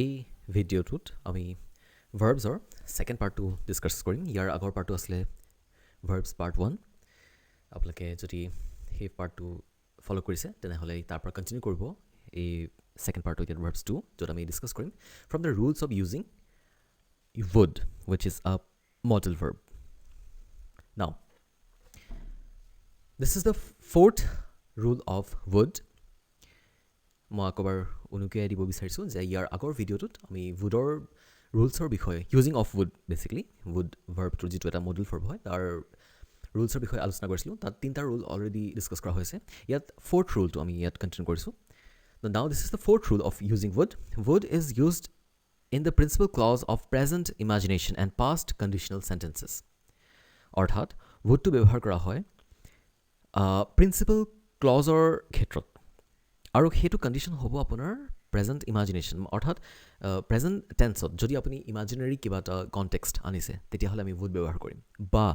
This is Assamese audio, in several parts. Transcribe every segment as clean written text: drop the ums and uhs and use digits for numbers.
এই ভিডিঅ'টোত আমি ভাৰ্বছৰ ছেকেণ্ড পাৰ্টটো ডিছকাছ কৰিম। ইয়াৰ আগৰ পাৰ্টটো আছিলে ভাৰ্বছ পাৰ্ট 1। আপোনালোকে যদি সেই পাৰ্টটো ফ'ল' কৰিছে তেনেহ'লে তাৰ পৰা কণ্টিনিউ কৰিব এই ছেকেণ্ড পাৰ্টটো এতিয়া ভাৰ্বছ 2, য'ত আমি ডিছকাছ কৰিম from the rules of using would, which is a modal verb. Now, this is the fourth rule of would. মই আকবাৰ অনুকিয়াই দিব বিচাৰিছোঁ যে ইয়াৰ আগৰ ভিডিঅ'টোত আমি woodৰ ৰুলছৰ বিষয়ে using of would basically would ভাৰ্বটোৰ যিটো এটা মডেল ভাৰ্ব হয় তাৰ ৰুলছৰ বিষয়ে আলোচনা কৰিছিলোঁ। তাত 3টা ৰুল অলৰেডি ডিছকাছ কৰা হৈছে। ইয়াত ফ'ৰ্থ ৰুলটো আমি ইয়াত কণ্টিনিউ কৰিছোঁ। Now this is the fourth rule of using would. Would is used in the principal clause of present imagination and past conditional sentences. অৰ্থাৎ woodটো ব্যৱহাৰ কৰা হয় প্ৰিন্সিপাল ক্লজৰ ক্ষেত্ৰত, আৰু সেইটো কণ্ডিশ্যন হ'ব আপোনাৰ প্ৰেজেণ্ট ইমাজিনেশ্যন, অৰ্থাৎ প্ৰেজেণ্ট টেন্সত যদি আপুনি ইমাজিনেৰী কিবা এটা কণ্টেক্সট আনিছে তেতিয়াহ'লে আমি would ব্যৱহাৰ কৰিম, বা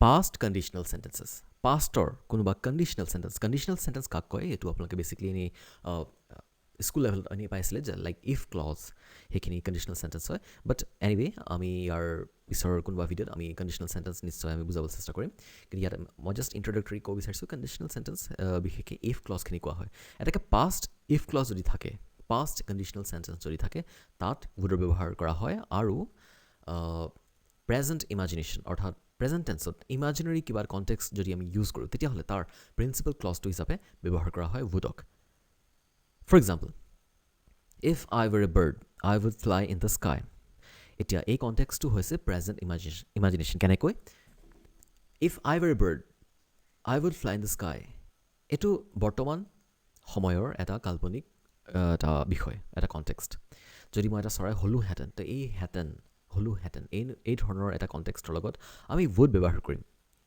পাষ্ট কণ্ডিশ্যনেল চেণ্টেন্সেছ, পাষ্টৰ কোনোবা কণ্ডিশ্যনেল চেণ্টেন্স কাক কয় এইটো আপোনালোকে বেচিকেলি এনেই স্কুল লেভেলত এনেই পাইছিলে যে লাইক ইফ ক্লজ, সেইখিনি কণ্ডিশ্যনেল চেণ্টেন্স হয়। বাট এনিৱে আমি ইয়াৰ পিছৰ কোনোবা ভিডিঅ'ত আমি কণ্ডিশ্যনেল চেণ্টেন্স নিশ্চয় আমি বুজাবলৈ চেষ্টা কৰিম। কিন্তু ইয়াত মই জাষ্ট ইণ্ট্ৰডাক্টৰী ক'ব বিচাৰিছোঁ কণ্ডিশ্যনেল চেণ্টেন্স বিশেষকৈ ইফ ক্লজখিনি কোৱা হয়। এটাকে পাষ্ট ইফ ক্লজ যদি থাকে, পাষ্ট কণ্ডিশ্যনেল চেণ্টেন্স যদি থাকে, তাত woodৰ ব্যৱহাৰ কৰা হয়। আৰু প্ৰেজেণ্ট ইমাজিনেশ্যন অৰ্থাৎ প্ৰেজেণ্ট টেন্সত ইমাজিনেৰী কিবা কণ্টেক্সট যদি আমি ইউজ কৰোঁ তেতিয়াহ'লে তাৰ প্ৰিন্সিপাল ক্লজটো হিচাপে ব্যৱহাৰ কৰা হয় woodক। For example, if I were a bird, I would fly in the sky. এতিয়া এই কণ্টেক্সটো হৈছে প্ৰেজেণ্ট ইমাজিনেশ্যন। কেনেকৈ? If I were a bird, I would fly in the sky. এইটো বৰ্তমান সময়ৰ এটা কাল্পনিক এটা বিষয়, এটা কণ্টেক্সট। যদি মই এটা চৰাই হ'লোহেঁতেন, তো এই হ'লোহেঁতেন এই ধৰণৰ এটা কণ্টেক্সটৰ লগত আমি would ব্যৱহাৰ কৰিম।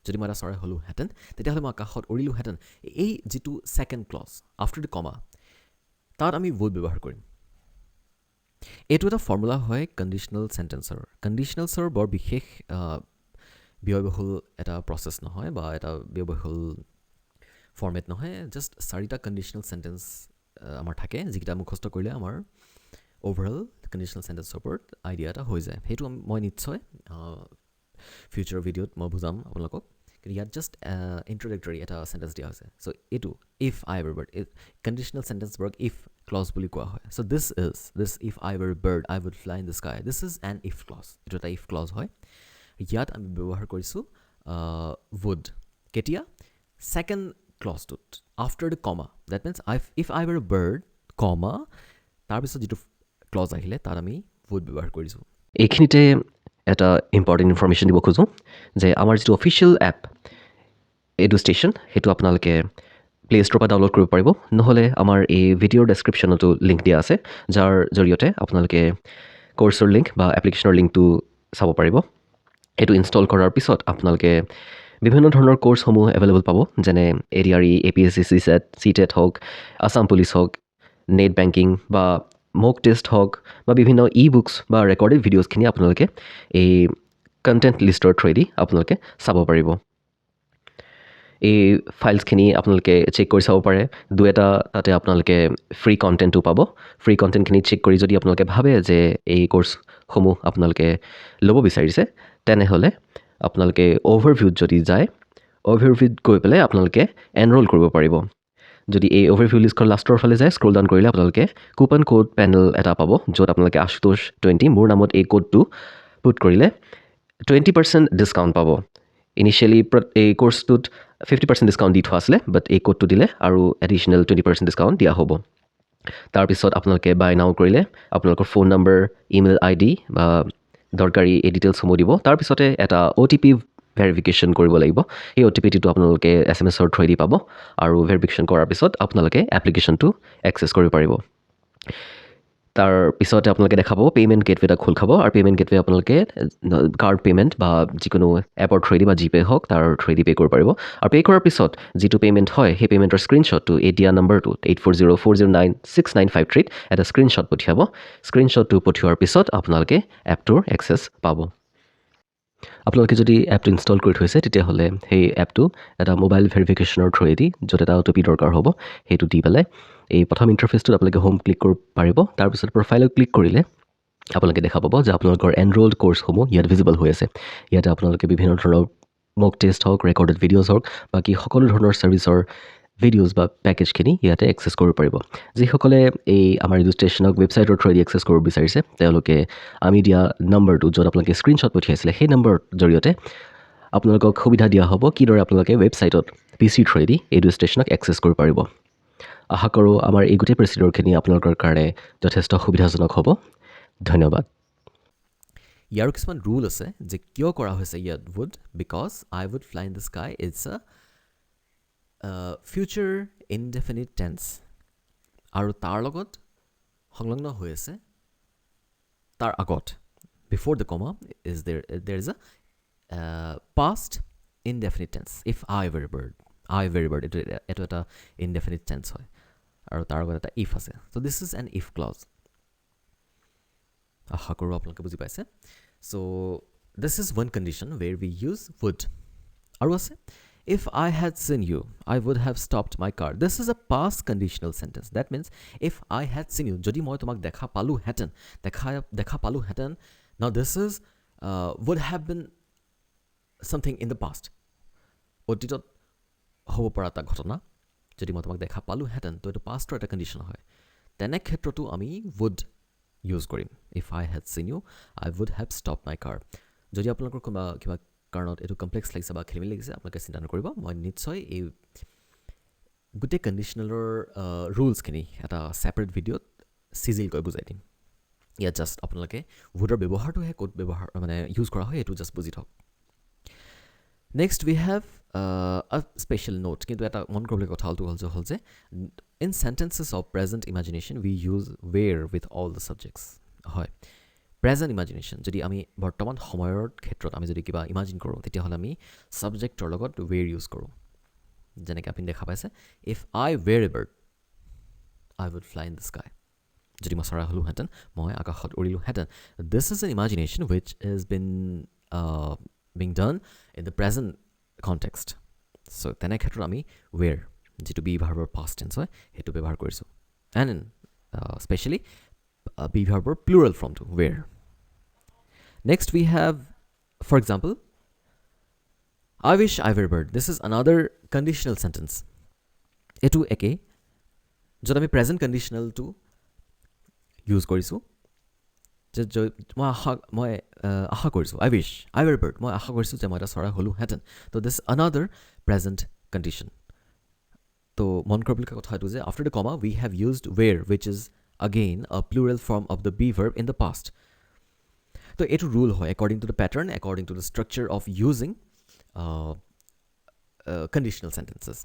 যদি মই এটা চৰাই হ'লোহেঁতেন তেতিয়াহ'লে মই আকাশত উৰিলোহেঁতেন, এই যিটো ছেকেণ্ড ক্লজ আফটাৰ দ্য কমা, তাত আমি would ব্যৱহাৰ কৰিম। এইটো এটা ফৰ্মুলা হয় কণ্ডিশ্যনেল চেণ্টেন্সৰ বৰ বিশেষ ব্যয়বহুল এটা প্ৰচেছ নহয় বা এটা ব্যয়বহুল ফৰ্মেট নহয়। জাষ্ট 4টা কণ্ডিশ্যনেল চেণ্টেন্স আমাৰ থাকে, যিকেইটা মুখস্থ কৰিলে আমাৰ অ'ভাৰঅল কণ্ডিশ্যনেল চেণ্টেন্সৰ ওপৰত আইডিয়া এটা হৈ যায়। সেইটো মই নিশ্চয় ফিউচাৰ ভিডিঅ'ত মই বুজাম আপোনালোকক, কিন্তু ইয়াত জাষ্ট ইণ্ট্ৰডাক্টৰী এটা চেণ্টেন্স দিয়া হৈছে। চ' এইটো if I wer bird, conditional চেণ্টেন্সবোৰক ইফ ক্লজ বুলি কোৱা হয়। So' this if I wer bird, I would fly in the sky, this is an if clause. এইটো এটা ইফ ক্লজ হয়। ইয়াত আমি ব্যৱহাৰ কৰিছোঁ would কেতিয়া? ছেকেণ্ড ক্লজটোত after the comma. That means if I wer bird, comma, তাৰপিছত যিটো ক্লজ আহিলে তাত আমি would ব্যৱহাৰ কৰিছোঁ। এইখিনিতে এটা ইম্পৰ্টেণ্ট ইনফৰ্মেশ্যন দিব খোজোঁ যে আমাৰ যিটো অফিচিয়েল এপ এডু ষ্টেশ্যন, সেইটো আপোনালোকে প্লে ষ্ট'ৰৰ পৰা ডাউনলোড কৰিব পাৰিব, নহ'লে আমাৰ এই ভিডিঅ'ৰ ডেছক্ৰিপশ্যনতো লিংক দিয়া আছে, যাৰ জৰিয়তে আপোনালোকে কৰ্চৰ লিংক বা এপ্লিকেশ্যনৰ লিংকটো চাব পাৰিব। এইটো ইনষ্টল কৰাৰ পিছত আপোনালোকে বিভিন্ন ধৰণৰ কৰ্চসমূহ এভেইলেবল পাব, যেনে ADRE, APSC, CSAT, CTET হওক, আছাম পুলিচ হওক, নেট বেংকিং বা মক টেষ্ট হওক, বা বিভিন্ন বুকছ বা ৰেকৰ্ডেড ভিডিঅ'ছখিনি আপোনালোকে এই কণ্টেণ্ট লিষ্টৰ থ্ৰুৱেদি আপোনালোকে চাব পাৰিব। এই ফাইলছখিনি আপোনালোকে চেক কৰি চাব পাৰে। এটা তাতে আপোনালোকে ফ্ৰী কণ্টেণ্টটো পাব। ফ্ৰী কণ্টেণ্টখিনি চেক কৰি যদি আপোনালোকে ভাবে যে এই কৰ্চসমূহ আপোনালোকে ল'ব বিচাৰিছে, তেনেহ'লে আপোনালোকে অ'ভাৰভিউত যদি যায়, অ'ভাৰভিউত গৈ পেলাই আপোনালোকে এনৰোল কৰিব পাৰিব। যদি এই অ'ভাৰভিউ লিষ্টখন লাষ্টৰ ফালে যায়, স্ক্ৰল ডাউন কৰিলে আপোনালোকে কুপন কোড পেনেল এটা পাব, য'ত আপোনালোকে আশুতোষ 20 মোৰ নামত এই কোডটো পুট কৰিলে 20% ডিছকাউণ্ট পাব। ইনিচিয়েলি এই কৰ্চটোত 50% ডিছকাউণ্ট দি থোৱা আছিলে, বাট এই কোডটো দিলে আৰু এডিশ্যনেল 20% ডিছকাউণ্ট দিয়া হ'ব। তাৰপিছত আপোনালোকে বাই নাও কৰিলে আপোনালোকৰ ফোন নম্বৰ, ইমেইল ID বা দৰকাৰী এই ডিটেইলছসমূহ দিব। তাৰপিছতে এটা OTP ভেৰিফিকেশ্যন কৰিব লাগিব। এই OTPটো আপোনালোকে SMS-ৰ থ্ৰুৱেদি পাব, আৰু ভেৰিফিকেশ্যন কৰাৰ পিছত আপোনালোকে এপ্লিকেশ্যনটো এক্সেছ কৰিব পাৰিব। তাৰপিছতে আপোনালোকে দেখা পাব পে'মেণ্ট গেটৱে এটা খোল খাব, আৰু পে'মেণ্ট গেটৱে আপোনালোকে কাৰ্ড পে'মেণ্ট বা যিকোনো এপৰ থ্ৰুৱেদি বা জিপে' হওক তাৰ থ্ৰুৱেদি পে' কৰিব পাৰিব। আৰু পে' কৰাৰ পিছত যিটো পে'মেণ্ট হয়, সেই পে'মেণ্টৰ স্ক্ৰীণশ্বটটো এই দিয়া নম্বৰটোত 8404096953 এটা স্ক্ৰীণশ্বট পঠিয়াব। স্ক্ৰীণশ্বটটো পঠিওৱাৰ পিছত আপোনালোকে এপটোৰ এক্সেছ পাব। আপোনালোকে যদি এপটো ইনষ্টল কৰি থৈছে, তেতিয়াহ'লে সেই এপটো এটা মোবাইল ভেৰিফিকেশ্যনৰ থ্ৰুৱেদি, য'ত এটা OTP দৰকাৰ হ'ব, সেইটো দি পেলাই এই প্ৰথম ইণ্টাৰফেচটোত আপোনালোকে হোম ক্লিক কৰিব পাৰিব তাৰপিছত প্ৰফাইলত ক্লিক কৰিলে আপোনালোকে দেখা পাব যে আপোনালোকৰ এনৰোল্ড কোৰ্চসমূহ ইয়াত ভিজিবল হৈ আছে ইয়াতে আপোনালোকে বিভিন্ন ধৰণৰ মক টেষ্ট হওক ৰেকৰ্ডেড ভিডিঅ'জ হওক বাকী সকলো ধৰণৰ ছাৰ্ভিচৰ ভিডিঅ'জ বা পেকেজখিনি ইয়াতে এক্সেছ কৰিব পাৰিব যিসকলে এই আমাৰ ৰেজিষ্ট্ৰেশ্যনক ৱেবছাইটৰ থ্ৰুৱেদি এক্সেছ কৰিব বিচাৰিছে তেওঁলোকে আমি দিয়া নম্বৰটো য'ত আপোনালোকে স্ক্ৰীনশ্বট পঠিয়াইছিলে সেই নম্বৰৰ জৰিয়তে আপোনালোকক সুবিধা দিয়া হ'ব কিদৰে আপোনালোকে ৱেবছাইটত PC থ্ৰুৱেদি এই ৰেজিষ্ট্ৰেশ্যনক এক্সেছ কৰিব পাৰিব আশা কৰোঁ আমাৰ এই গোটেই প্ৰচিডিউৰখিনি আপোনালোকৰ কাৰণে যথেষ্ট সুবিধাজনক হ'ব ধন্যবাদ ইয়াৰো কিছুমান ৰুল আছে যে কিয় কৰা হৈছে ইয়াত would because I would fly in the sky it's a future indefinite tense আৰু তাৰ লগত সংলগ্ন হৈ আছে তাৰ আগত before the comma is there is a past indefinite tense if I were a bird এইটো এটা indefinite tense হয় আৰু তাৰ আগত এটা if আছে so this is an if clause আশা কৰোঁ আপোনালোকে বুজি পাইছে so this is one condition where we use would আৰু আছে if I had seen you I would have stopped my car this is a past conditional sentence that means if I had seen you যদি মই তোমাক দেখা পালোহেঁতেন now this is would have been something in the past অতীতত হ'ব পৰা এটা ঘটনা যদি মই তোমাক দেখা পালোহেঁতেন তো এইটো পাষ্টৰ এটা কণ্ডিশ্যন হয় তেনে ক্ষেত্ৰতো আমি would ইউজ কৰিম if I had seen you I would have stopped my car যদি আপোনালোকৰ কিবা কাৰণত এইটো কমপ্লেক্স লাগিছে বা খেলিমেলি লাগিছে আপোনালোকে চিন্তা নকৰিব মই নিশ্চয় এই গোটেই কণ্ডিশ্যনেলৰ ৰুলছখিনি এটা ছেপাৰেট ভিডিঅ'ত চিজিলকৈ বুজাই দিম ইয়াত জাষ্ট আপোনালোকে would-ৰ ব্যৱহাৰটোহে ক'ত মানে ইউজ কৰা হয় এইটো জাষ্ট বুজি থওক next we have a special note কিন্তু এটা মন কৰিবলগীয়া কথা হ'ল যে in sentences of present imagination we use where with all the subjects হয় present imagination যদি আমি বৰ্তমান সময়ৰ ক্ষেত্ৰত আমি যদি কিবা ইমাজিন কৰোঁ তেতিয়াহ'লে আমি ছাবজেক্টৰ লগত where ইউজ কৰোঁ যেনেকৈ আপুনি দেখা পাইছে if I were a bird I would fly in the sky যদি মই চৰাই হ'লোহেঁতেন মই আকাশত উৰিলোহেঁতেন this is an imagination which has been being done in the present context so তেনে ক্ষেত্ৰত আমি where যিটো be verbৰ past tense হয় সেইটো ব্যৱহাৰ কৰিছোঁ and in especially be verbৰ plural formটো where next we have for example I wish I were a bird this is another conditional sentence এইটো একেই য'ত আমি present conditionalটো ইউজ কৰিছোঁ মই আশা কৰিছোঁ I wish I were a bird মই আশা কৰিছোঁ যে মই এটা চৰাই হ'লোহেঁতেন তো this is another present condition তো মন কৰিবলগীয়া কথা এইটো যে after the comma we have used where which is again a plural form of the be verb in the past তো এইটো rule হয় according to the pattern according to the structure of using conditional sentences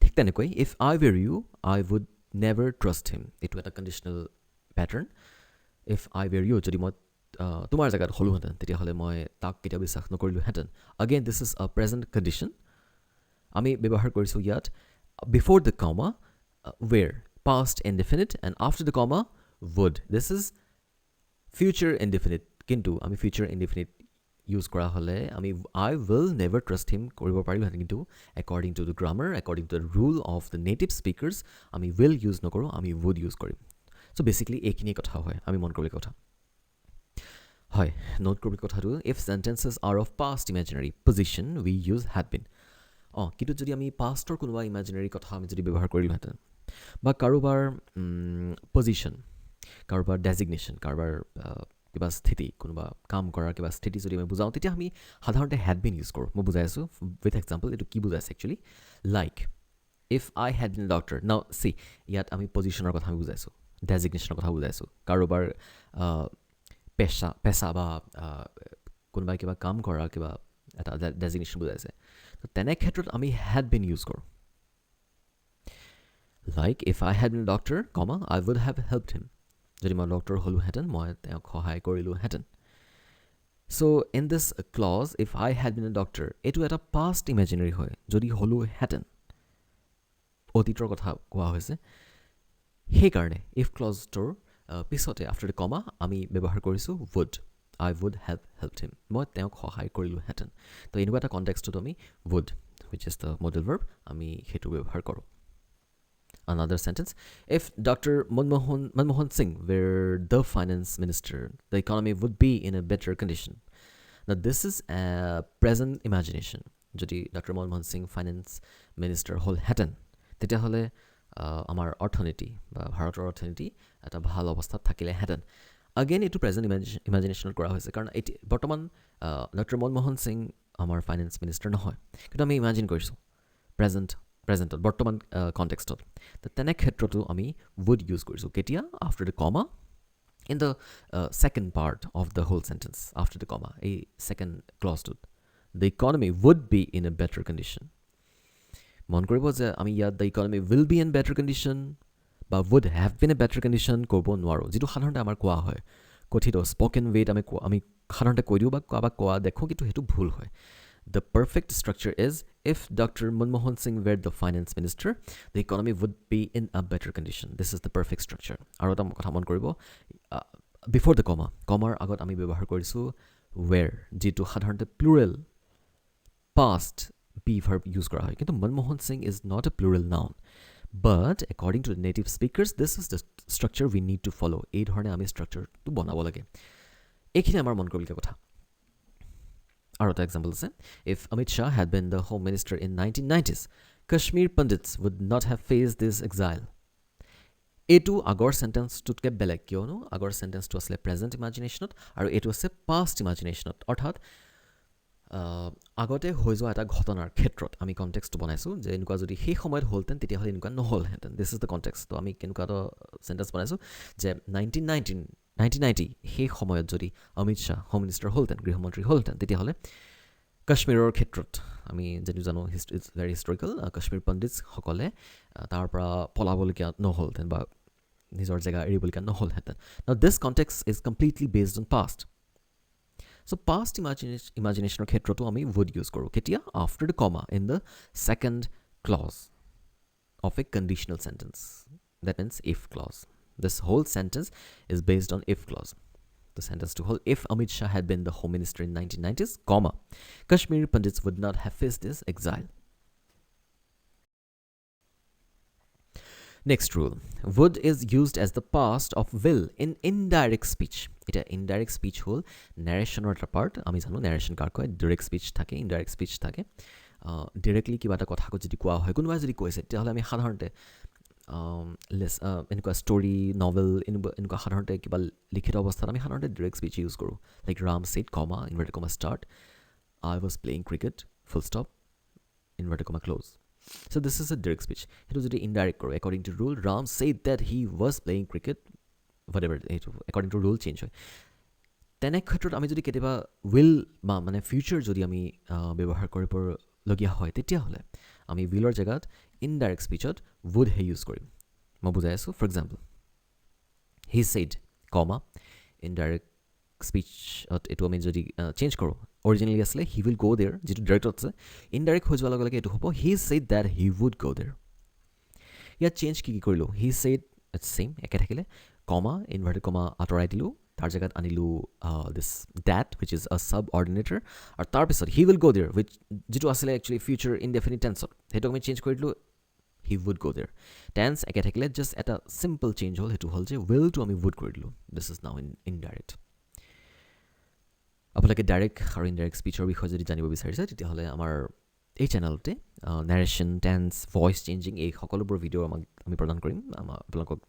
ঠিক তেনেকৈ if I were you I would never trust him এইটো এটা conditional pattern if I were you যদি মই তোমাৰ জেগাত হ'লোহেঁতেন তেতিয়াহ'লে মই তাক কেতিয়াও বিশ্বাস নকৰিলোহেঁতেন again this is a present condition আমি ব্যৱহাৰ কৰিছোঁ ইয়াত before the comma where past indefinite and after the comma would this is future indefinite কিন্তু আমি future indefinite ইউজ কৰা হ'লে আমি I will never trust him কৰিব পাৰিলোহেঁতেন কিন্তু according to the grammar according to the rule of the native speakers আমি will ইউজ নকৰোঁ আমি would ইউজ কৰিম so basically এইখিনিয়ে কথা হয় আমি মন কৰিবলগীয়া কথা হয় নোট কৰিবলগীয়া কথাটো if sentences are of past imaginary position we use had been কিন্তু যদি আমি পাষ্টৰ কোনোবা ইমাজিনাৰী কথা আমি যদি ব্যৱহাৰ কৰিলোহেঁতেন বা কাৰোবাৰ পজিশ্যন কাৰোবাৰ ডেজিগনেশ্যন কাৰোবাৰ কিবা স্থিতি কোনোবা কাম কৰাৰ কিবা স্থিতি যদি আমি বুজাওঁ তেতিয়া আমি সাধাৰণতে হেড বিন ইউজ কৰোঁ মই বুজাই আছোঁ উইথ এক্সাম্পল এইটো কি বুজাইছে actually like if I had been doctor নাও চি ইয়াত আমি পজিশ্যনৰ কথা আমি বুজাইছোঁ ডেজিগনেশ্যনৰ কথা বুজাইছোঁ কাৰোবাৰ পেচা বা কোনোবাই কিবা কাম কৰা কিবা এটা ডেজিগনেশ্যন বুজাইছে তো তেনে ক্ষেত্ৰত আমি হেড বিন ইউজ কৰোঁ like if I had been doctor comma I would have helped him যদি মই ডক্টৰ হ'লোহেঁতেন মই তেওঁক সহায় কৰিলোহেঁতেন so' in this clause if I had been a doctor এইটো এটা পাষ্ট ইমেজিনেৰী হয় যদি হ'লোহেঁতেন অতীতৰ কথা কোৱা হৈছে সেইকাৰণে ইফ ক্লজটোৰ পিছতে আফটাৰ দ্য কমা আমি ব্যৱহাৰ কৰিছোঁ would I would have helped him মই তেওঁক সহায় কৰিলোহেঁতেন তো এনেকুৱা এটা কণ্টেক্সটত আমি would which is the modal verb আমি সেইটো ব্যৱহাৰ কৰোঁ Another sentence, if Dr. Manmohan Singh were the finance minister, the economy would be in a better condition. Now, this is a present imagination. যদি doctor Manmohan Singh finance minister হ'লহেঁতেন তেতিয়াহ'লে আমাৰ অৰ্থনীতি বা ভাৰতৰ অৰ্থনীতি এটা ভাল অৱস্থাত থাকিলেহেঁতেন। আগেইন এইটো প্ৰেজেণ্ট ইমাজিনেশ্যনত কৰা হৈছে, কাৰণ এতিয়া বৰ্তমান ডক্টৰ মনমোহন সিং আমাৰ ফাইনেন্স মিনিষ্টাৰ নহয়, কিন্তু আমি ইমাজিন কৰিছোঁ প্ৰেজেণ্টত বৰ্তমান কণ্টেক্সটত। তেনে ক্ষেত্ৰতো আমি would ইউজ কৰিছোঁ। কেতিয়া? After the comma, in the second part of the whole sentence, after the comma, a second clause to the economy would be in a better condition. মন কৰিব যে আমি ইয়াত the economy will be in better condition বা would have been a better condition ক'ব নোৱাৰোঁ, যিটো সাধাৰণতে আমাৰ কোৱা হয় কথিত স্পকেন ৱেত আমি সাধাৰণতে কৈ দিওঁ বা কাৰোবাক কোৱা দেখোঁ, কিন্তু সেইটো ভুল হয়। The perfect structure is, if Dr. Manmohan Singh were the finance minister, the economy would be in a better condition. This is the perfect structure. আৰু এটা কথা মন কৰিব, before the comma, কমাৰ আগত আমি ব্যৱহাৰ কৰিছোঁ where, যিটো সাধাৰণতে plural past be verb use কৰা হয়, কিন্তু Manmohan Singh is not a plural noun. But according to the native speakers, this is the structure we need to follow. এই ধৰণে আমি structureটো বনাব লাগে। এইখিনি আমাৰ মন কৰিবলগীয়া কথা। আৰু এটা এক্সাম্পল আছে, if Amit Shah had been the home minister in 1990s, Kashmir Pandits would not have faced this exile. এইটো আগৰ চেণ্টেন্সটোতকৈ বেলেগ, কিয়নো আগৰ চেণ্টেন্সটো আছিলে প্ৰেজেণ্ট ইমাজিনেশ্যনত আৰু এইটো আছে পাষ্ট ইমাজিনেশ্যনত। অৰ্থাৎ আগতে হৈ যোৱা এটা ঘটনাৰ ক্ষেত্ৰত আমি কণ্টেক্সটো বনাইছোঁ যে এনেকুৱা যদি সেই সময়ত হ'লহেঁতেন তেতিয়াহ'লে এনেকুৱা নহ'লহেঁতেন। This is the context. ত' আমি কেনেকুৱা এটা চেণ্টেন্স বনাইছোঁ যে 1990 সেই সময়ত যদি অমিত শ্বাহ হোম মিনিষ্টাৰ হ'লহেঁতেন, গৃহমন্ত্ৰী হ'লহেঁতেন, তেতিয়াহ'লে কাশ্মীৰৰ ক্ষেত্ৰত আমি যিটো জানো ইটছ ভেৰি হিষ্টৰিকেল, কাশ্মীৰ পণ্ডিতসকলে তাৰ পৰা পলাবলগীয়া নহ'লহেঁতেন বা নিজৰ জেগা এৰিবলগীয়া নহ'লহেঁতেন। Now this context is completely based on past. So past imaginationৰ ক্ষেত্ৰতো আমি would use কৰোঁ। কেতিয়া? After the comma in the second clause of a conditional sentence. That means if clause. This whole sentence is based on if clause. The sentence to hold, if Amit Shah had been the home minister in 1990s, comma, Kashmiri Pandits would not have faced this exile. Next rule, would is used as the past of will in indirect speech. It is indirect speech whole narration or part. Ami jano narration kar koy direct speech thake, indirect speech thake. Directly kiba eta kotha ko jodi koa hoy, konoba jodi koise tehoলে ami সাধাৰণতে এনেকুৱা ষ্টৰি নভেল এনেকুৱা সাধাৰণতে কিবা লিখিত অৱস্থাত আমি সাধাৰণতে ডিৰেক্ট স্পীচ ইউজ কৰোঁ। Like Ram said comma inverted comma start, I was playing cricket full stop inverted comma close. So' this is A direct speech. সেইটো যদি ইনডাইৰেক্ট কৰোঁ, according to rule Ram said that he was playing cricket, what ever, এইটো একৰ্ডিং টু ৰুল চেঞ্জ হয়। তেনে ক্ষেত্ৰত আমি যদি কেতিয়াবা উইল বা মানে ফিউচাৰ যদি আমি ব্যৱহাৰ কৰিবলগীয়া হয়, তেতিয়াহ'লে আমি উইলৰ জেগাত ইনডাইৰেক্ট স্পীচত would হে ইউজ কৰিম। মই বুজাই আছোঁ। For example, he said comma indirect স্পীচত এইটো আমি যদি চেঞ্জ কৰোঁ, অৰিজিনেলি আছিলে হি উইল গ' দেৰ, যিটো ডাইৰেক্টত আছে ইনডাইৰেক্ট হৈ যোৱাৰ লগে লগে এইটো হ'ব he said that he would go' there. ইয়াত চেঞ্জ কি কৰিলোঁ? হি ছেইড ইটছ ছেইম, একে থাকিলে, কমা ইনভাৰ্টেড কমা আঁতৰাই দিলোঁ, তাৰ জেগাত আনিলোঁ this that which is a subordinator, আৰু তাৰপিছত হি উইল গ' দেৰ যিটো আছিলে একচুৱেলি ফিউচাৰ ইনডেফিনিট টেন্সত, সেইটো আমি চেঞ্জ কৰি দিলোঁ he would go there. Tense একে থাকিলে জাষ্ট এটা চিম্পল চেঞ্জ হ'ল, সেইটো হ'ল যে willটো আমি would কৰি দিলোঁ। This is now indirect. আপোনালোকে ডাইৰেক্ট আৰু ইনডাইৰেক্ট স্পীচৰ বিষয়ে যদি জানিব বিচাৰিছে, তেতিয়াহ'লে আমাৰ এই চেনেলতে নেৰেশ্যন, টেন্স, ভইচ চেঞ্জিং এই সকলোবোৰ ভিডিঅ' আমি প্ৰদান কৰিম, আপোনালোকক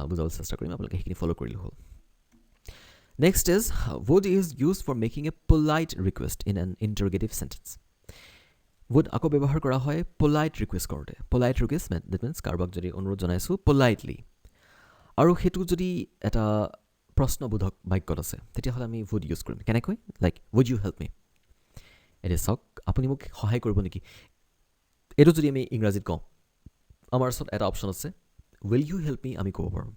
বুজাবলৈ চেষ্টা কৰিম। আপোনালোকে সেইখিনি ফ'ল' কৰিলে হ'ল। Next is would is used for making a polite request in an interrogative sentence. would আকৌ ব্যৱহাৰ কৰা হয় পলাইট ৰিকুৱেষ্ট কৰোঁতে। পলাইট ৰিকুৱেষ্ট দেট মিনছ কাৰোবাক যদি অনুৰোধ জনাইছোঁ পলাইটলি, আৰু সেইটো যদি এটা প্ৰশ্নবোধক বাক্যত আছে, তেতিয়াহ'লে আমি would ইউজ কৰিম। কেনেকৈ? Like would you help me? এতিয়া চাওক, আপুনি মোক সহায় কৰিব নেকি? এইটো যদি আমি ইংৰাজীত কওঁ, আমাৰ ওচৰত এটা অপশ্যন আছে will you help me আমি ক'ব পাৰোঁ,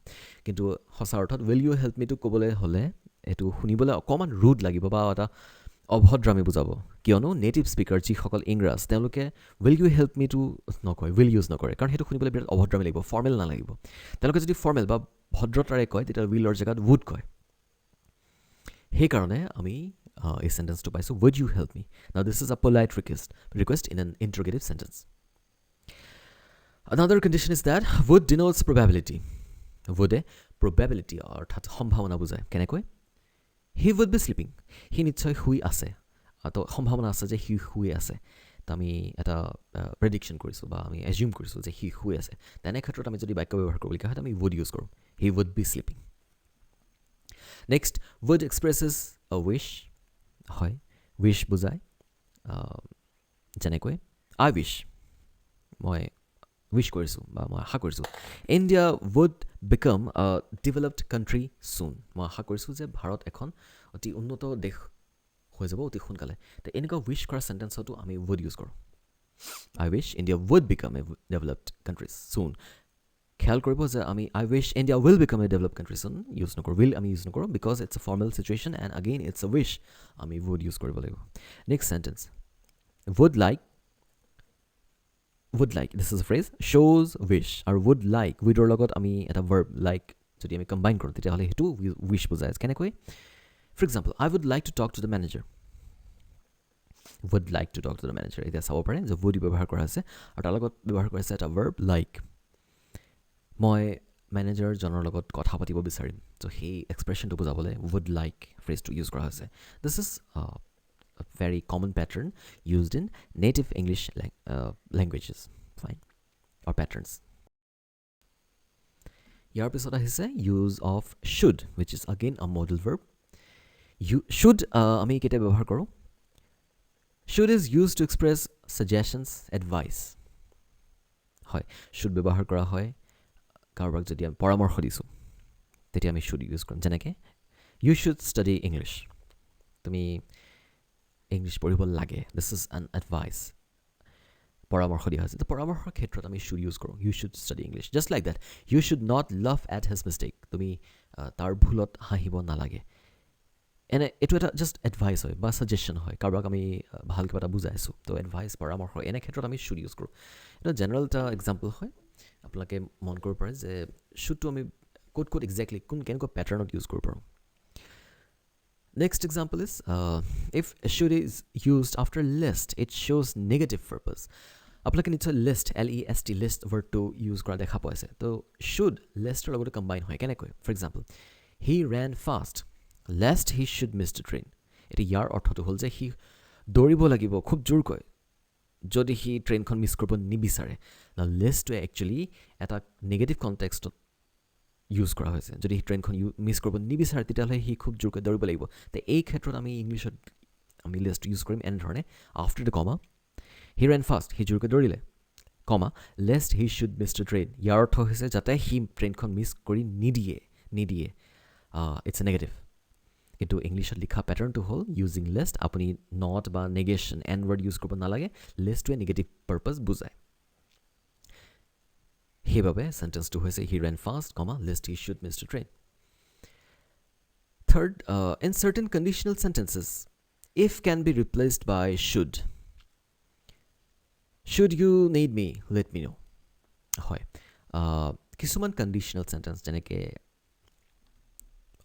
কিন্তু সঁচা অৰ্থত will you help me টো ক'বলৈ হ'লে এইটো শুনিবলৈ অকণমান ৰুড লাগিব বা এটা অভদ্ৰামী বুজাব, কিয়নো নেটিভ স্পীকাৰ যিসকল ইংৰাজ তেওঁলোকে will you help me to নকয়, উইল ইউজ নকৰে, কাৰণ সেইটো শুনিবলৈ বিৰাট অভদ্ৰামী লাগিব, ফৰ্মেল নালাগিব। তেওঁলোকে যদি ফৰ্মেল বা ভদ্ৰতাৰে কয়, তেতিয়া উইলৰ জেগাত would কয়। সেইকাৰণে আমি এই চেণ্টেন্সটো পাইছোঁ would you help me. Now this is a polite request in an interrogative sentence. Another condition is that would denotes probability. Would probability অৰ্থাৎ সম্ভাৱনা বুজায় কেনেকৈ হি would be sleeping হি নিশ্চয় শুই আছে তো সম্ভাৱনা আছে যে হি শুই আছে তো আমি এটা প্ৰেডিকশ্যন কৰিছোঁ বা আমি এজিউম কৰিছোঁ যে হি শুই আছে তেনে ক্ষেত্ৰত আমি যদি বাক্য ব্যৱহাৰ কৰিবলগীয়া হয় আমি would ইউজ কৰোঁ হি would be sleeping. Next, would expresses a wish হয় wish বুজায় যেনেকৈ I wish মই wish কৰিছোঁ বা মই আশা কৰিছোঁ India would become a developed country soon মই আশা কৰিছোঁ যে ভাৰত এখন অতি উন্নত দেশ হৈ যাব অতি সোনকালে তো এনেকুৱা wish কৰা চেণ্টেঞ্চতো আমি would ইউজ কৰোঁ I wish India would become a developed country soon খেয়াল কৰিব যে আমি I wish India will become a developed country soon use নকৰোঁ will আমি ইউজ নকৰোঁ because it's a formal situation and again it's a wish আমি would ইউজ কৰিব লাগিব. Next sentence would like this is a phrase shows wish আৰু would like withৰ লগত আমি এটা verb like যদি আমি combine কৰোঁ তেতিয়াহ'লে সেইটো wish বুজায় কেনেকৈ for example I would like to talk to the manager would like to talk to the manager এতিয়া চাব পাৰে যে would ব্যৱহাৰ কৰা আছে আৰু তাৰ লগত ব্যৱহাৰ কৰা আছে এটা verb like মই মেনেজাৰজনৰ লগত কথা পাতিব বিচাৰিম তো সেই এক্সপ্ৰেশ্যনটো বুজাবলৈ would like phrase ইউজ কৰা হৈছে this is a very common pattern used in native English languages fine or patterns. ইয়াৰ পিছত আহিছে use of should which is again a modal verb. should আমি কেতিয়া ব্যৱহাৰ কৰোঁ should is used to express suggestions advice হয় should ব্যৱহাৰ কৰা হয় কাৰোবাক যদি আমি পৰামৰ্শ দিছোঁ তেতিয়া আমি should ইউজ কৰিম যেনেকৈ you should study English তুমি ইংলিছ পঢ়িব লাগে দিছ ইজ এন এডভাইচ পৰামৰ্শ দিয়া হৈছে তো পৰামৰ্শৰ ক্ষেত্ৰত আমি should ইউজ কৰোঁ you should study English just like that you should not laugh at his mistake তুমি তাৰ ভুলত হাঁহিব নালাগে এনে এইটো এটা জাষ্ট এডভাইচ হয় বা ছাজেশ্যন হয় কাৰোবাক আমি ভাল কিবা এটা বুজাইছোঁ তো এডভাইচ পৰামৰ্শ এনে ক্ষেত্ৰত আমি should ইউজ কৰোঁ এটা জেনেৰেল এটা এক্সাম্পল হয় আপোনালোকে মন কৰিব পাৰে যে শ্বুডটো আমি ক'ত এক্সেক্টলি কেনেকুৱা পেটাৰ্ণত ইউজ কৰিব পাৰোঁ Next example is if should is used after list it shows negative purpose আপোনালোকে নিশ্চয় list LEST list wordটো ইউজ কৰা দেখা পোৱা আছে তো should listৰ লগতে কম্বাইন হয় কেনেকৈ for example he ran fast lest he should miss the train এতিয়া ইয়াৰ অৰ্থটো হ'ল যে সি দৌৰিব লাগিব খুব জোৰকৈ যদি সি ট্ৰেইনখন মিছ কৰিব নিবিচাৰে লিষ্টটোৱে একচুৱেলি এটা নেগেটিভ কণ্টেক্সটত ইউজ কৰা হৈছে যদি সি ট্ৰেইনখন মিছ কৰিব নিবিচাৰে তেতিয়াহ'লে সি খুব জোৰকৈ দৌৰিব লাগিব তো এই ক্ষেত্ৰত আমি ইংলিছত আমি লিষ্ট ইউজ কৰিম এনেধৰণে after the comma he ran fast সি জোৰকৈ দৌৰিলে comma lest he should miss the train ইয়াৰ অৰ্থ হৈছে যাতে সি ট্ৰেইনখন মিছ কৰি নিদিয়ে ইটছ এ নেগেটিভ কিন্তু ইংলিছত লিখা পেটাৰ্ণটো হ'ল ইউজিং লিষ্ট আপুনি নট বা নেগেশ্যন এন ৱৰ্ড ইউজ কৰিব নালাগে লিষ্টটোৱে নেগেটিভ পাৰ্পাছ বুজায় সেইবাবে চেণ্টেন্সটো হৈছে he ran fast comma lest he should miss to train third in certain conditional sentences if can be replaced by should you need me let me know' হয় কিছুমান কণ্ডিশ্যনেল চেণ্টেন্স যেনেকৈ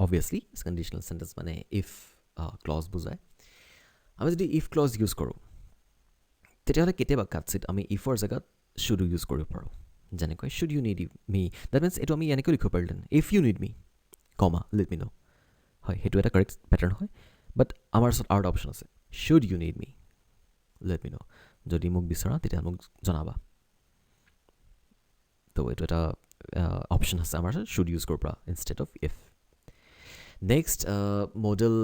অবভিয়াছলি কণ্ডিশ্যনেল চেণ্টেন্স মানে ইফ ক্লজ বুজায় আমি যদি ইফ ক্লজ ইউজ কৰোঁ তেতিয়াহ'লে কেতিয়াবা কাটচিত আমি ইফৰ জেগাত শুড ইউজ কৰিব পাৰোঁ যেনেকৈ should you need me that means এইটো আমি এনেকৈ লিখিব পাৰিলেন if you need me comma let me know' হয় সেইটো এটা কাৰেক্ট পেটাৰ্ণ হয় বাট আমাৰ ওচৰত আৰু এটা অপশ্যন আছে should you need me let me know' যদি মোক বিচৰা তেতিয়া মোক জনাবা তো এইটো এটা অপশ্যন আছে আমাৰ ওচৰত শুড ইউজ কৰিব পৰা instead of if next model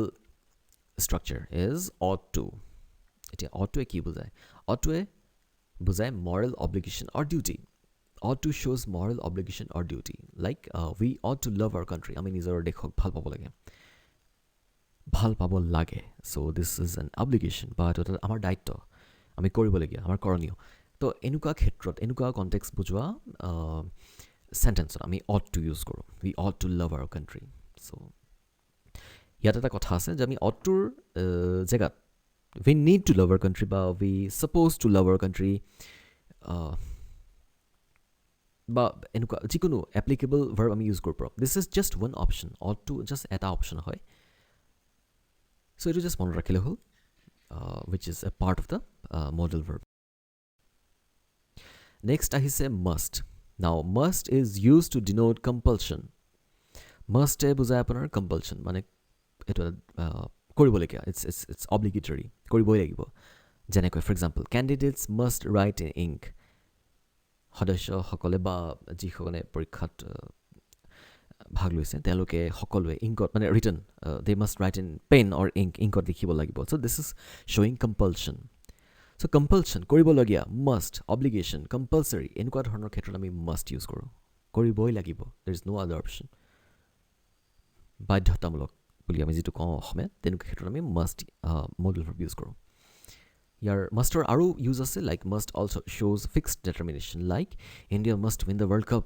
structure is ought to এতিয়া ought to কি বুজায় ought to বুজায় moral obligation or duty ought to shows moral obligation or duty like we ought to love our country আমি নিজৰ দেশক ভাল পাব লাগে so this is an obligation বা এইটো আমাৰ দায়িত্ব আমি কৰিবলগীয়া আমাৰ কৰণীয় তো এনেকুৱা ক্ষেত্ৰত এনেকুৱা কণ্টেক্সট বুজোৱা চেণ্টেন্সত আমি ought to ইউজ কৰোঁ we ought to love our country so ইয়াত এটা কথা আছে যে আমি অটটোৰ জেগাত we need to love our country বা we suppose to love our country বা এনেকুৱা যিকোনো এপ্লিকেবল ভাৰ্ব আমি ইউজ কৰিব পাৰোঁ this is just one option ought to just এটা অপশ্যন হয় চ' এইটো জাষ্ট মনত ৰাখিলে হ'ল which is a part of the modal verb next আহিছে must. Now must is used to denote compulsion. Must এ বুজায় আপোনাৰ compulsion, মানে এইটো কৰিবলগীয়া, it's obligatory, কৰিবই লাগিব। যেনেকৈ for example, candidates must write in ink. সদস্যসকলে বা যিসকলে পৰীক্ষাত ভাগ লৈছে তেওঁলোকে সকলোৱে ইংকত, মানে written, they must write in pen or ইংকত লিখিব লাগিব। So' this is শ্বয়িং কম্পালশ্যন। চ' কম্পালশ্যন, কৰিবলগীয়া, মাষ্ট, অব্লিগেশ্যন, কম্পালচৰি, এনেকুৱা ধৰণৰ ক্ষেত্ৰত আমি মাষ্ট ইউজ কৰোঁ। কৰিবই লাগিব, দেৰ ইজ ন' আদাৰ অপশ্যন। বাধ্যতামূলক বুলি আমি যিটো কওঁ অসমীয়াত, তেনেকুৱা ক্ষেত্ৰত আমি মাষ্ট মডুল ভাৰ্ব ইউজ কৰোঁ। ইয়াৰ মাষ্টৰ আৰু ইউজ আছে, লাইক মাষ্ট অলছ' শ্ব'জ fixed determination, like India must win the world cup.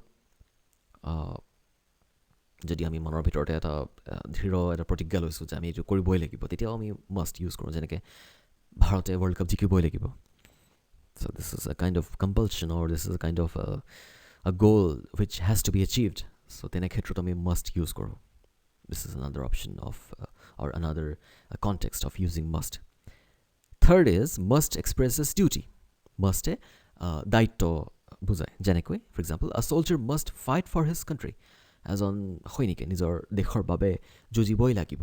যদি আমি মনৰ ভিতৰতে এটা দৃঢ় এটা প্ৰতিজ্ঞা লৈছোঁ যে আমি এইটো কৰিবই লাগিব, তেতিয়াও আমি মাষ্ট ইউজ কৰোঁ, যেনেকৈ ভাৰতে ৱৰ্ল্ড কাপ জিকিবই লাগিব। So' this is a kind of compulsion, or this is a kind of a goal which has to be achieved. So' তেনে ক্ষেত্ৰত আমি মাষ্ট ইউজ কৰোঁ। This is another option of, or another context of using must. Third is must expresses duty. Must দায়িত্ব বুজায়, যেনেকৈ for example, a soldier must fight for his country. এজন সৈনিকে নিজৰ দেশৰ বাবে যুঁজিবই লাগিব।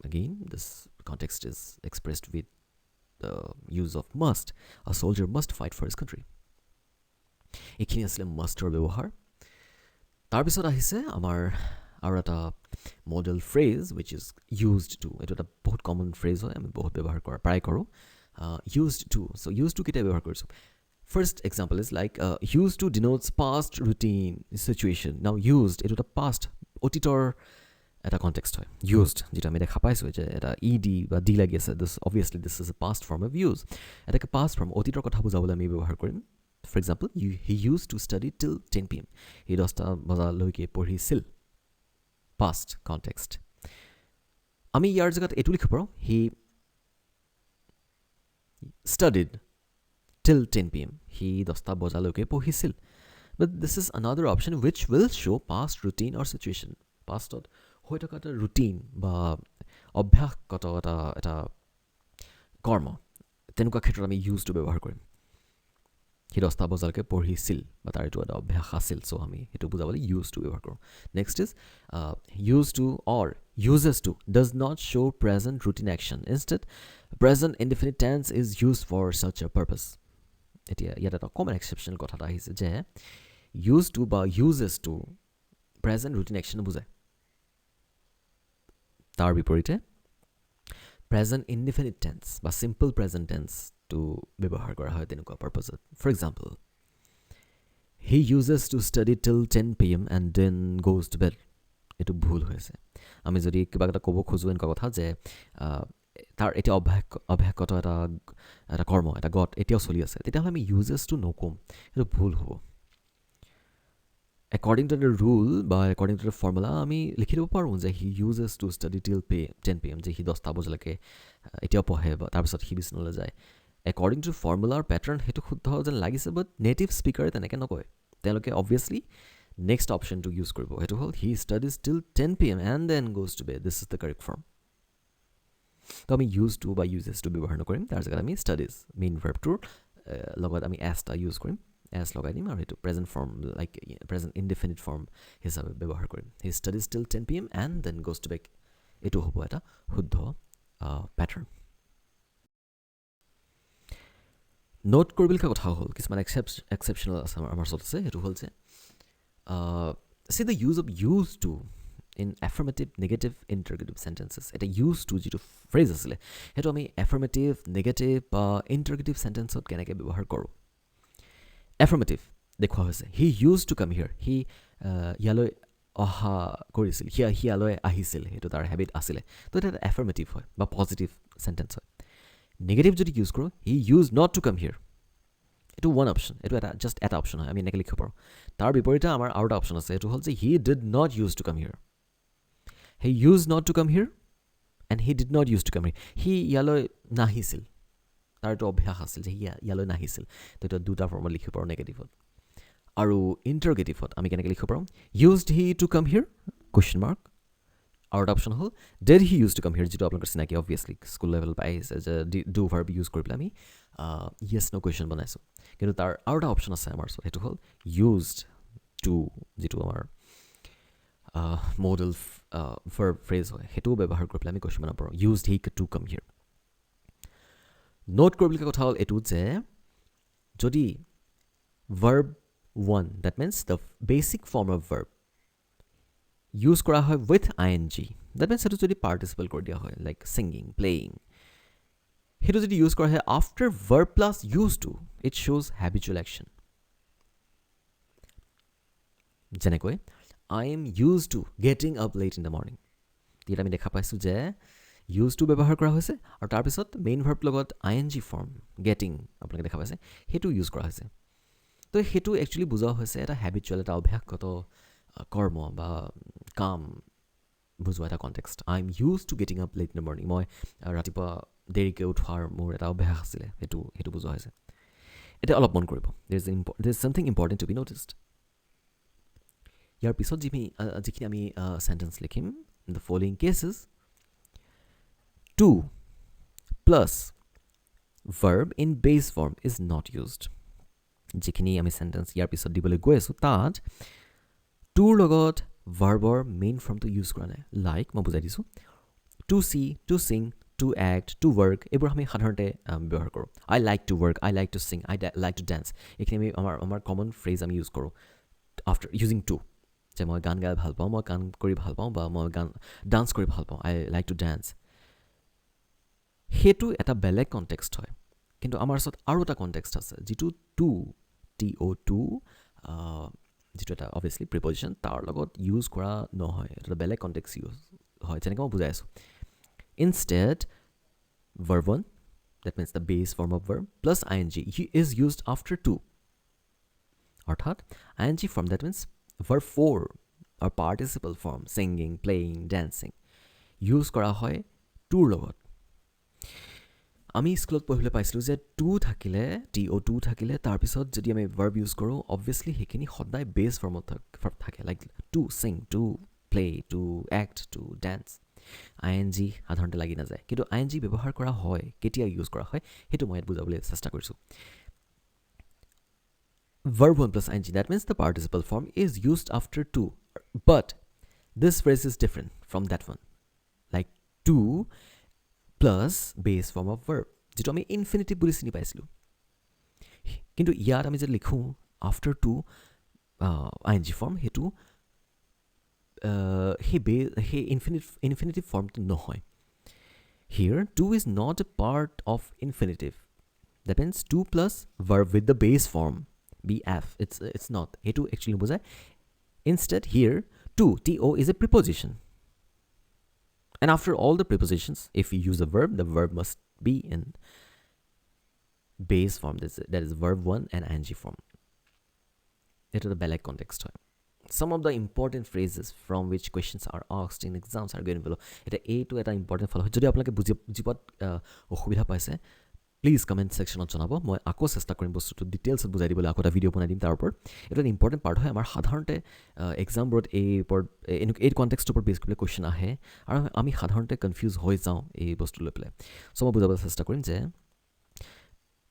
Again, this context is expressed with the use of must. A soldier must fight for his country. এইখিনি আছিলে mustৰ ব্যৱহাৰ। তাৰপিছত আহিছে আমাৰ আৰু এটা model phrase wish is used to. এইটো এটা বহুত কমন ফ্ৰেজ হয়, আমি বহুত ব্যৱহাৰ কৰা প্ৰায় কৰোঁ। Used to, so' use to কেতিয়া ব্যৱহাৰ কৰিছোঁ? First example is like use to denotes past routine situation. Now used, এইটো এটা পাষ্ট, অতীতৰ এটা কণ্টেক্সট হয়। ইউজড, যিটো আমি দেখা পাইছোঁ যে এটা ই ডি বা ডি লাগি আছে, this obviously this is a past form of use. এটাকে পাষ্ট ফৰ্ম, অতীতৰ কথা বুজাবলৈ আমি ব্যৱহাৰ কৰিম। For example, he use to study till 10 PM। সি 10টা বজালৈকে পঢ়িছিল। Past context. আমি ইয়াৰ জেগাত এইটো লিখিব পাৰোঁ, হি studied till 10 PM. সি 10টা বজালৈকে পঢ়িছিল। But this is another option which will show past routine or situation. Pastত হৈ থকা এটা ৰুটিন বা অভ্যাসগত এটা কৰ্ম, তেনেকুৱা ক্ষেত্ৰত আমি ইউজটো ব্যৱহাৰ কৰিম। সি 10টা বজালৈকে পঢ়িছিল বা তাৰ এইটো এটা অভ্যাস আছিল, চ' আমি সেইটো বুজাবলৈ ইউজ টু ব্যৱহাৰ কৰোঁ। Next is use to or uses to does not show' present routine action. Instead present indefinite tense is use for such a purpose. এতিয়া ইয়াত এটা কমন এক্সেপশ্যনেল কথা এটা আহিছে যে ইউজ টু বা uses to present routine action বুজায়। তাৰ বিপৰীতে প্ৰেজেণ্ট ইনডিফিনিট টেন্স বা চিম্পল প্ৰেজেণ্ট টেন্সটো ব্যৱহাৰ কৰা হয় তেনেকুৱা পাৰ্পাছত। For example, he uses to study till 10 PM and then goes to bed. এইটো ভুল হৈ আছে। আমি যদি কিবা এটা ক'ব খোজোঁ এনেকুৱা কথা যে তাৰ এতিয়া অভ্যাসগত এটা কৰ্ম, এটা গত এতিয়াও চলি আছে, তেতিয়াহ'লে আমি ইউজেছ টু নক'ম, সেইটো ভুল হ'ব। একৰ্ডিং টু দ্য ৰুল বা একৰ্ডিং টু দ্য ফৰ্মুলা আমি লিখি দিব পাৰোঁ যে হি uses to study till 10 PM, যে সি 10টা বজালৈকে এতিয়াও পঢ়ে বা তাৰপিছত সি বিচনালৈ যায়। একৰ্ডিং টু ফৰ্মুলাৰ পেটাৰ্ণ সেইটো শুদ্ধ যেন লাগিছে, বাট নেটিভ স্পীকাৰে তেনেকৈ নকয়। তেওঁলোকে অবভিয়াছলি নেক্সট অপশ্যনটো ইউজ কৰিব, সেইটো হ'ল হি studies till 10 PM and then goes to bed. This is the correct form. তো আমি ইউজ টু বা ইউজেছ টু ব্যৱহাৰ নকৰিম, তাৰ জেগাত আমি ষ্টাডিজ মেইন ভাৰ্বটোৰ লগত আমি এছ এটা ইউজ কৰিম, এছ লগাই দিম আৰু সেইটো present form like present indefinite form হিচাপে ব্যৱহাৰ কৰিম। He studies till 10 PM and then goes to bed. এইটো হ'ব এটা শুদ্ধ পেটাৰ্ণ। নোট কৰিবলগীয়া কথা হ'ল কিছুমান এক্সেপশ্যনেল আছে আমাৰ ওচৰত আছে। সেইটো হ'ল যে C the use of use to in affirmative negative interrogative sentences. এটা ইউজ টু যিটো ফ্ৰেজ আছিলে সেইটো আমি এফাৰ্মেটিভ নেগেটিভ বা ইণ্টাৰগেটিভ চেণ্টেঞ্চত কেনেকৈ ব্যৱহাৰ কৰোঁ। এফাৰ্মেটিভ দেখুওৱা হৈছে, হি ইউজ টু কাম হিয়াৰ। সি ইয়ালৈ অহা কৰিছিল, সি ইয়ালৈ আহিছিল, সেইটো তাৰ হেবিট আছিলে। তো এটা এফাৰ্মেটিভ হয় বা পজিটিভ চেণ্টেঞ্চ হয়। নেগেটিভ যদি ইউজ কৰোঁ, he use not to come here, এইটো ওৱান অপশ্যন, এইটো জাষ্ট এটা অপশ্যন হয়, আমি এনেকৈ লিখিব পাৰোঁ। তাৰ বিপৰীতে আমাৰ আৰু এটা অপশ্যন আছে, এইটো হ'ল যে he did not use to come here. He use not to come here and he did not use to come here. সি ইয়ালৈ নাহিছিল, তাৰ এইটো অভ্যাস আছিল যে সি ইয়ালৈ নাহিছিল। তো এইটো দুটা ফৰ্মত লিখিব পাৰোঁ নেগেটিভত। আৰু ইণ্টাৰগেটিভত আমি কেনেকৈ লিখিব পাৰোঁ, ইউজড হি টু কাম হিয়াৰ কুৱেশ্যন মাৰ্ক আৰু এটা অপশ্যন হ'ল dead he use to come হিয়াৰ, যিটো আপোনালোকৰ চিনাকি অবভিয়াছলি স্কুল লেভেল পাই আহিছে যে ডু ভাৰ্ব ইউজ কৰি পেলাই আমি য়েছ ন' কুৱেশ্যন বনাইছোঁ। কিন্তু তাৰ আৰু এটা অপশ্যন আছে আমাৰ ওচৰত, সেইটো হ'ল ইউজড টু, যিটো আমাৰ মডেল ভাৰ্ব ফ্ৰেজ হয়, সেইটোও ব্যৱহাৰ কৰি পেলাই আমি কুৱেশ্যন বনাব পাৰোঁ। ইউজড হি টু কাম হিয়াৰ। নোট কৰিবলগীয়া কথা হ'ল এইটো যে যদি verb 1, that means the basic form of verb, use কৰা হয় উইথ ING, that means সেইটো যদি পাৰ্টিচিপল কৰি দিয়া হয় লাইক ছিংগিং, প্লেয়িং, সেইটো যদি ইউজ কৰা হয় after verb plus use to, it শ্ব'জ হেবিচুৱেল একশ্যন। যেনেকৈ I am use to getting up late in the morning, ইয়াত আমি দেখা পাইছোঁ যে ইউজ টু ব্যৱহাৰ কৰা হৈছে আৰু তাৰপিছত মেইন ভাৰ্ব লগত ING ফৰ্ম গেটিং আপোনালোকে দেখা পাইছে, সেইটো ইউজ কৰা হৈছে। তো সেইটো একচুৱেলি বুজোৱা হৈছে এটা হেবিচুৱেল, এটা অভ্যাসগত কৰ্ম বা কাম বুজোৱা এটা context. I am use to getting up late in the morning, মই ৰাতিপুৱা দেৰিকৈ উঠোৱাৰ মোৰ এটা অভ্যাস আছিলে, সেইটো বুজোৱা হৈছে। এতিয়া অলপ মন কৰিব, there is something important to be noticed. ইয়াৰ পিছত যিখিনি আমি চেণ্টেঞ্চ লিখিম, in the following cases, to plus verb in base form is not used. যিখিনি আমি চেণ্টেঞ্চ ইয়াৰ পিছত দিবলৈ গৈ আছোঁ তাত টুৰ লগত ভাৰ্বৰ মেইন ফৰ্মটো ইউজ কৰা নাই। লাইক মই বুজাই দিছোঁ, to see, to sing, to act, to work, এইবোৰ আমি সাধাৰণতে ব্যৱহাৰ কৰোঁ। I like to work, I like to sing, I like to dance, এইখিনি আমি আমাৰ কমন ফ্ৰেজ আমি ইউজ কৰোঁ আফটাৰ ইউজিং টু, যে মই গান গাই ভাল পাওঁ, মই গান কৰি ভাল পাওঁ, বা মই ডান্স কৰি ভাল পাওঁ, আই লাইক টু ডেন্স। সেইটো এটা বেলেগ কণ্টেক্সট হয়। কিন্তু আমাৰ ওচৰত আৰু এটা কণ্টেক্সট আছে, যিটো টু, TO2, যিটো এটা অভিয়াছলি প্ৰিপজিশ্যন, তাৰ লগত ইউজ কৰা নহয়, এটা বেলেগ কণ্টেক্সট ইউজ হয়। যেনেকৈ মই বুজাই আছোঁ, instead verb 1, that means the base form of verb, plus ING is used after 2. অৰ্থাৎ ING form, that means verb 4 or participle form, singing, playing, dancing, use কৰা হয় টুৰ লগত। আমি স্কুলত পঢ়িবলৈ পাইছিলোঁ যে টু থাকিলে, TO2 থাকিলে, তাৰপিছত যদি আমি ভাৰ্ব ইউজ কৰোঁ, অবভিয়াছলি সেইখিনি সদায় বেছ ফৰ্মত থাকে, like to sing, to play, to act, to dance. ING সাধাৰণতে লাগি নাযায়, কিন্তু ING ব্যৱহাৰ কৰা হয়, কেতিয়া ইউজ কৰা হয় সেইটো মই ইয়াত বুজাবলৈ চেষ্টা কৰিছোঁ। Verb 1 plus ING, that means the participle form is used after 2, but this phrase is different from that one, like 2 plus বেছ ফৰ্ম অফ ভাৰ্ব, যিটো আমি ইনফিনিটিভ বুলি চিনি পাইছিলোঁ। কিন্তু ইয়াত আমি যে লিখোঁ আফটাৰ টু ING ফৰ্ম, সেইটো সেই ইনফিনিটিভ ফৰ্মটো নহয়। Here to is not a part of infinitive, that means to plus verb with the base form BF, it's not, সেইটো একচুৱেলি নুবুজায়। Instead here to, TO is a preposition. And after all the prepositions, if we use a verb, the verb must be in base form, that is verb 1 and ING form. It is a beleg context. Some of the important phrases from which questions are asked in exams are given below. Eta A to eta important follow. Jodi apnaloke bujipat okhubidha paise, please comment ছেকশ্যনত জনাব, মই আকৌ চেষ্টা কৰিম বস্তুটো ডিটেইলছত বুজাই দিবলৈ, আকৌ এটা ভিডিঅ' বনাই দিম তাৰ ওপৰত। এইটো এটা ইম্পৰ্টেণ্ট পাৰ্ট হয়। আমাৰ সাধাৰণতে এক্সামবোৰত এই কণ্টেক্সটোৰ ওপৰত বেছ কৰি পেলাই কুৱেশ্যন আহে, আৰু আমি সাধাৰণতে কনফিউজ হৈ যাওঁ এই বস্তু লৈ পেলাই। চ' মই বুজাবলৈ চেষ্টা কৰিম যে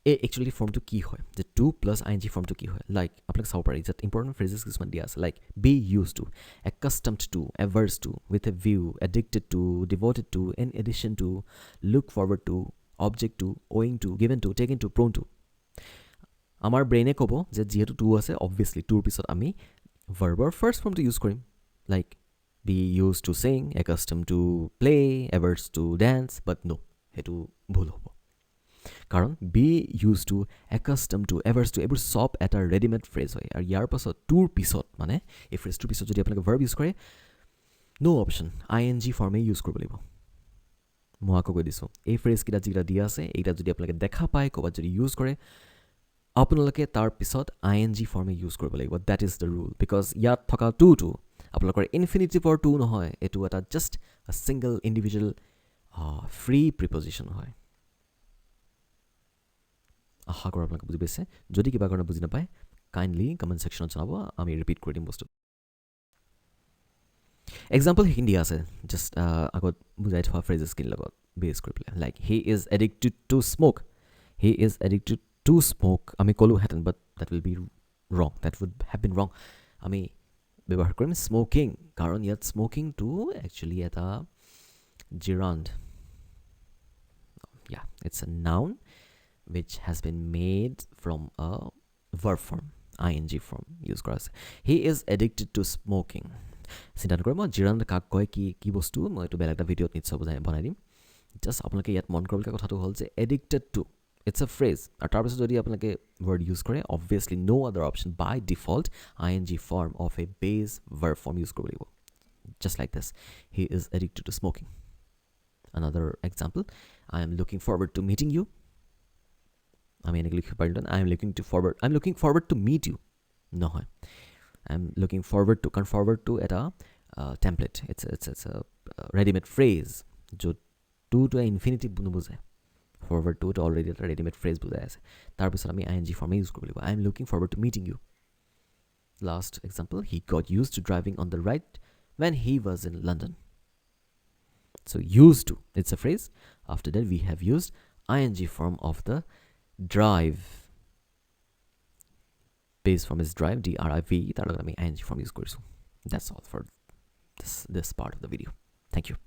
এই একচুৱেলি ফৰ্মটো কি হয়, যে টু প্লাছ ING ফৰ্মটো কি হয়। লাইক আপোনালোকে চাব পাৰি যে ইম্পৰ্টেণ্ট ফ্ৰেজেছ কিছুমান দিয়া আছে, like be use to, accustomed to, averse to, with a view, addicted to, devoted to, in addition to, look forward to, object to, owing to, given to, taken to, prone to। আমাৰ ব্ৰেইনে ক'ব যে যিহেতু টু আছে, অবভিয়াছলি টুৰ পিছত আমি ভাৰ্বৰ ফাৰ্ষ্ট ফৰ্মটো ইউজ কৰিম, like be use to sing, accustom to play, averse to dance, but no', সেইটো ভুল হ'ব। কাৰণ be use to, accustom to, averse to, এইবোৰ চব এটা ৰেডিমেড ফ্ৰেজ হয়, আৰু ইয়াৰ পাছত টুৰ পিছত, মানে এই ফ্ৰেজটোৰ পিছত যদি আপোনালোকে ভাৰ্ব ইউজ কৰে, ন' অপশ্যন, ING ফৰ্মেই ইউজ কৰিব লাগিব। মই আকৌ কৈ দিছোঁ, এই ফ্ৰেজকেইটা যিকেইটা দিয়া আছে, এইকেইটা যদি আপোনালোকে দেখা পায়, ক'ৰবাত যদি ইউজ কৰে, আপোনালোকে তাৰ পিছত ING ফৰ্মে ইউজ কৰিব লাগিব। That is the rule, because ইয়াত থকা টুটো আপোনালোকৰ ইনফিনিটিভৰ টু নহয়, এইটো এটা just single individual free preposition হয়। আশা কৰোঁ আপোনালোকে বুজি পাইছে। যদি কিবা কাৰণে বুজি নাপায়, কাইণ্ডলি কমেণ্ট ছেকশ্যনত জনাব, আমি ৰিপিট কৰি দিম বস্তু। এক্সাম্পল সেইখিনি দিয়া আছে জাষ্ট আগত বুজাই থোৱা ফ্ৰেজেছখিনিৰ লগত বেছ কৰি পেলাই like he is addicted two smoke he is addicted two smoke আমি ক'লোহেঁতেন বাট দেট উইল বি ৰং দেট উড হেভ বিন ৰং আমি ব্যৱহাৰ কৰিম স্ম'কিং কাৰণ ইয়াত স্ম'কিংটো একচুৱেলি এটা জিৰাণ্ড it's a noun which has been made from a verb form ing form use কৰা আছে he is addicted to smoking চিন্তা নকৰে মই জিৰাণ্ড কাক কয় কি বস্তু মই এইটো বেলেগ এটা ভিডিঅ'ত নিশ্চয় বনাই দিম জাষ্ট আপোনালোকে ইয়াত মন কৰিবলগীয়া কথাটো হ'ল যে addicted to it's a phrase আৰু তাৰপিছত যদি আপোনালোকে ৱৰ্ড ইউজ কৰে obviously no' other option by default ing form of a base verb form use কৰিব লাগিব just like this he is addicted to smoking another example I am looking forward to meeting you I'm looking forward to meet you no I'm looking forward to at a template it's a ready-made phrase jo to infinitive nubuzae forward to already a ready-made phrase bujai ase tar pisot ami ing form use koribo I am looking forward to meeting you last example he got used to driving on the right when he was in London so used to it's a phrase after that we have used ing form of the drive base form is drive drive tar logot ami ing form use korisu that's all for this part of the video thank you